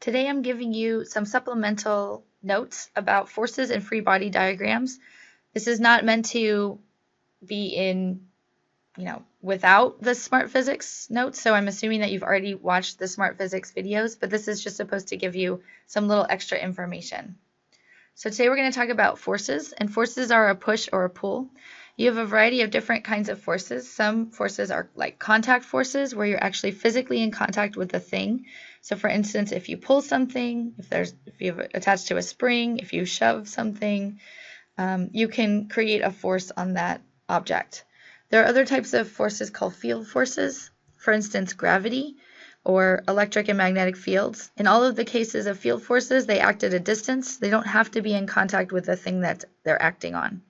Today I'm giving you some supplemental notes about forces and free body diagrams. This is not meant to be in, without the Smart Physics notes, so I'm assuming that you've already watched the Smart Physics videos, but this is just supposed to give you some little extra information. So today we're going to talk about forces, and forces are a push or a pull. You have a variety of different kinds of forces. Some forces are like contact forces, where you're actually physically in contact with the thing. So for instance, if you pull something, if you've attached to a spring, if you shove something, you can create a force on that object. There are other types of forces called field forces, for instance, gravity or electric and magnetic fields. In all of the cases of field forces, they act at a distance. They don't have to be in contact with the thing that they're acting on.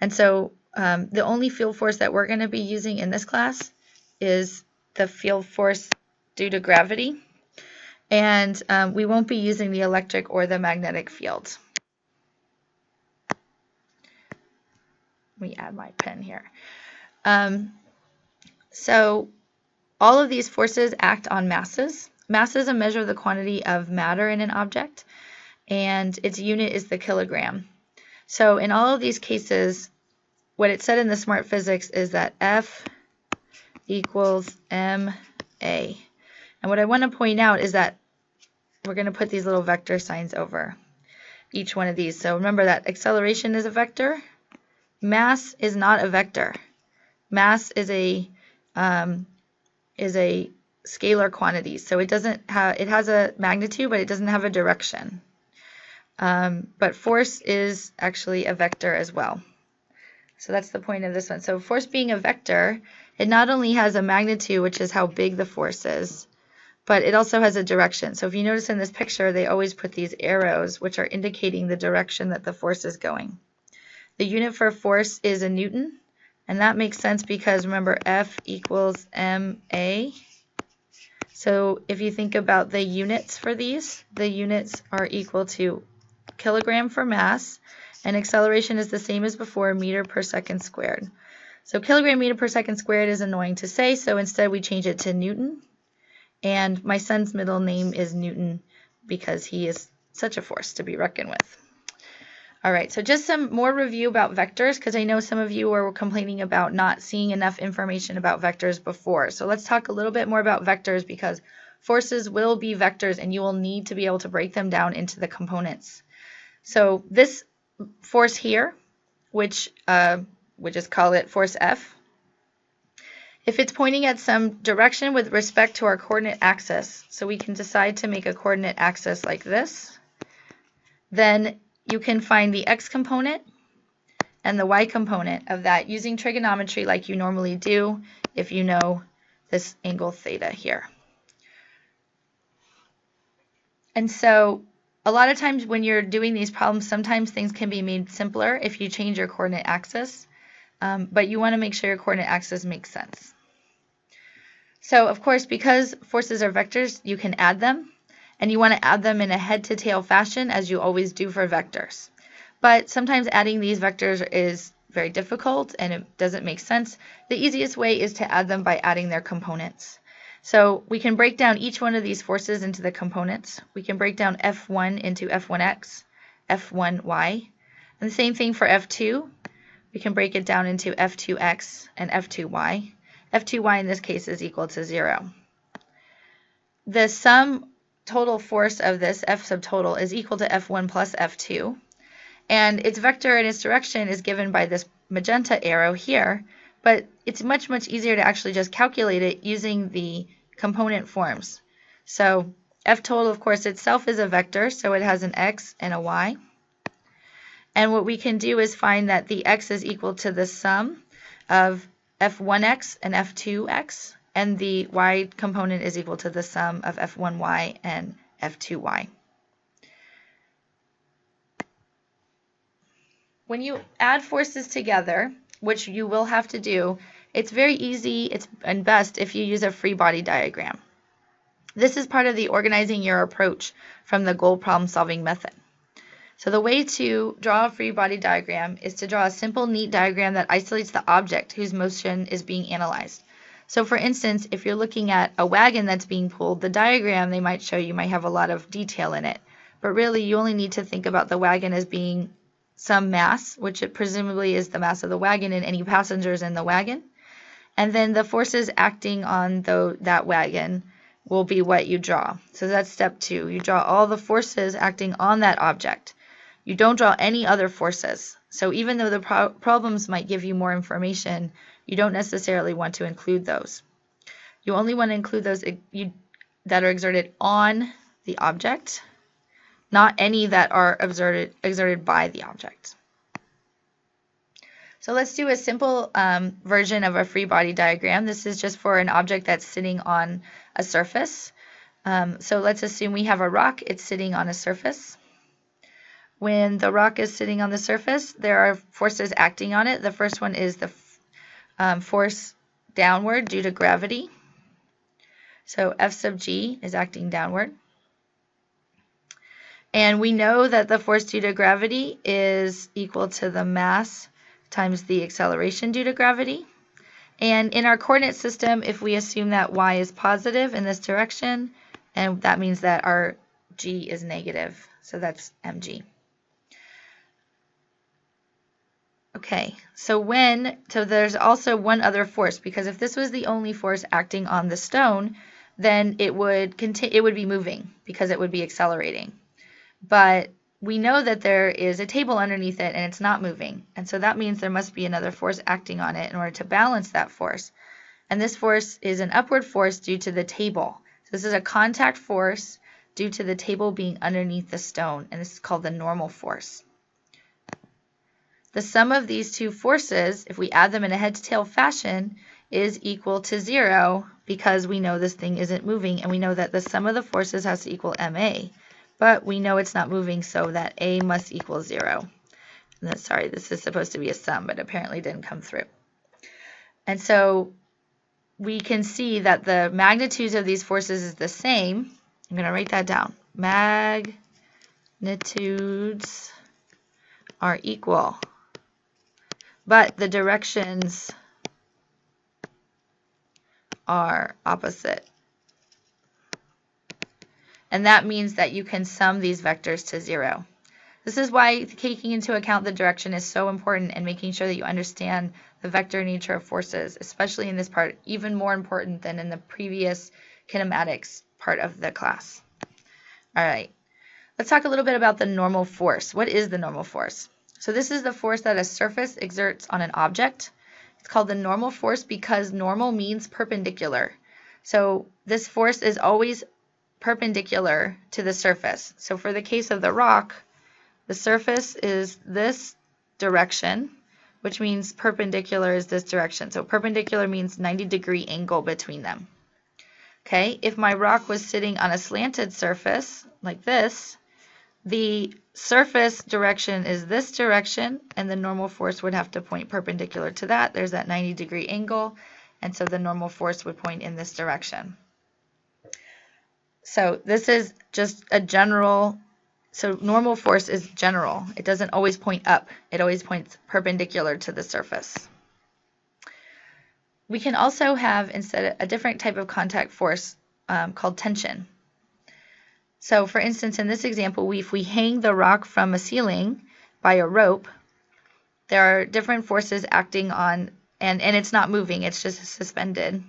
And so the only field force that we're going to be using in this class is the field force due to gravity. And we won't be using the electric or the magnetic field. Let me add my pen here. So all of these forces act on masses. Mass is a measure of the quantity of matter in an object, and its unit is the kilogram. So in all of these cases, what it said in the Smart Physics is that F equals ma. And what I want to point out is that we're going to put these little vector signs over each one of these. So remember that acceleration is a vector. Mass is not a vector. Mass is a scalar quantity. So it has a magnitude, but it doesn't have a direction. But force is actually a vector as well. So that's the point of this one. So force being a vector, it not only has a magnitude, which is how big the force is, but it also has a direction. So if you notice in this picture, they always put these arrows, which are indicating the direction that the force is going. The unit for force is a Newton, and that makes sense because remember F equals ma. So if you think about the units for these, the units are equal to kilogram for mass, and acceleration is the same as before, meter per second squared. So kilogram meter per second squared is annoying to say, so instead we change it to Newton. And my son's middle name is Newton because he is such a force to be reckoned with. All right, so just some more review about vectors, because I know some of you were complaining about not seeing enough information about vectors before. So let's talk a little bit more about vectors, because forces will be vectors and you will need to be able to break them down into the components. So this force here, which we just call it force F, if it's pointing at some direction with respect to our coordinate axis, so we can decide to make a coordinate axis like this, then you can find the x component and the y component of that using trigonometry like you normally do if you know this angle theta here. And so a lot of times when you're doing these problems, sometimes things can be made simpler if you change your coordinate axis, but you want to make sure your coordinate axis makes sense. So of course, because forces are vectors, you can add them, and you want to add them in a head-to-tail fashion as you always do for vectors. But sometimes adding these vectors is very difficult and it doesn't make sense. The easiest way is to add them by adding their components. So we can break down each one of these forces into the components. We can break down F1 into F1x, F1y. And the same thing for F2. We can break it down into F2x and F2y. F2y in this case is equal to 0. The sum total force of this F sub total is equal to F1 plus F2. And its vector and its direction is given by this magenta arrow here, but it's much, much easier to actually just calculate it using the component forms. So F total, of course, itself is a vector, so it has an x and a y. And what we can do is find that the x is equal to the sum of F1x and F2x, and the y component is equal to the sum of F1y and F2y. When you add forces together, which you will have to do, it's very easy and best if you use a free body diagram. This is part of the organizing your approach from the goal problem solving method. So the way to draw a free body diagram is to draw a simple, neat diagram that isolates the object whose motion is being analyzed. So for instance, if you're looking at a wagon that's being pulled, the diagram they might show you might have a lot of detail in it. But really, you only need to think about the wagon as being some mass, which it presumably is the mass of the wagon and any passengers in the wagon. And then the forces acting on that wagon will be what you draw. So that's step 2. You draw all the forces acting on that object. You don't draw any other forces. So even though the problems might give you more information, you don't necessarily want to include those. You only want to include those that are exerted on the object, not any that are exerted by the object. So let's do a simple version of a free body diagram. This is just for an object that's sitting on a surface. So let's assume we have a rock. It's sitting on a surface. When the rock is sitting on the surface, there are forces acting on it. The first one is the force downward due to gravity. So F sub g is acting downward. And we know that the force due to gravity is equal to the mass times the acceleration due to gravity. And in our coordinate system, if we assume that y is positive in this direction, and that means that our g is negative, so that's mg. Okay, so there's also one other force, because if this was the only force acting on the stone, then it would be moving because it would be accelerating. But we know that there is a table underneath it and it's not moving. And so that means there must be another force acting on it in order to balance that force. And this force is an upward force due to the table. So this is a contact force due to the table being underneath the stone, and this is called the normal force. The sum of these two forces, if we add them in a head-to-tail fashion, is equal to 0 because we know this thing isn't moving, and we know that the sum of the forces has to equal ma. But we know it's not moving, so that a must equal 0. Sorry, this is supposed to be a sum, but apparently didn't come through. And so we can see that the magnitudes of these forces is the same. I'm going to write that down. Magnitudes are equal, but the directions are opposite. And that means that you can sum these vectors to 0. This is why taking into account the direction is so important, and making sure that you understand the vector nature of forces, especially in this part, even more important than in the previous kinematics part of the class. All right, let's talk a little bit about the normal force. What is the normal force? So this is the force that a surface exerts on an object. It's called the normal force because normal means perpendicular. So this force is always perpendicular to the surface. So for the case of the rock, the surface is this direction, which means perpendicular is this direction. So perpendicular means 90-degree angle between them. Okay, if my rock was sitting on a slanted surface like this, the surface direction is this direction, and the normal force would have to point perpendicular to that. There's that 90-degree angle, and so the normal force would point in this direction. So this is just a general, so normal force is general. It doesn't always point up. It always points perpendicular to the surface. We can also have instead a different type of contact force called tension. So for instance, in this example, if we hang the rock from a ceiling by a rope, there are different forces acting on, and it's not moving, it's just suspended.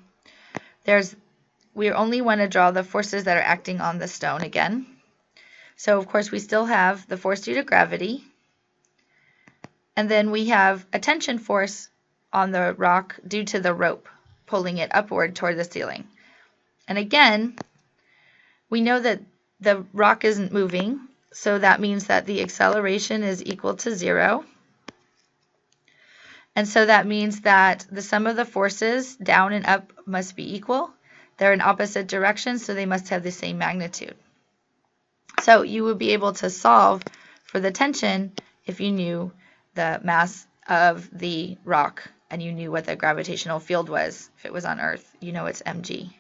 We only want to draw the forces that are acting on the stone again. So of course we still have the force due to gravity, and then we have a tension force on the rock due to the rope pulling it upward toward the ceiling. And again, we know that the rock isn't moving, so that means that the acceleration is equal to 0. And so that means that the sum of the forces down and up must be equal. They're in opposite directions, so they must have the same magnitude. So you would be able to solve for the tension if you knew the mass of the rock and you knew what the gravitational field was. If it was on Earth, you know it's mg.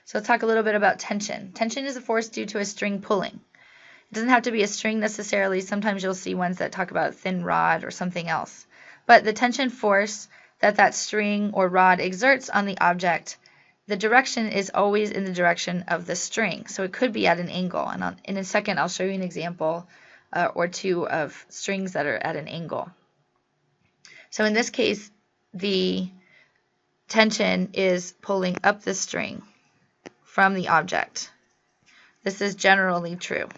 So let's talk a little bit about tension. Tension is a force due to a string pulling. It doesn't have to be a string necessarily. Sometimes you'll see ones that talk about a thin rod or something else. But the tension force that string or rod exerts on the object, the direction is always in the direction of the string. So it could be at an angle. And in a second, I'll show you an example or two of strings that are at an angle. So in this case, the tension is pulling up the string from the object. This is generally true.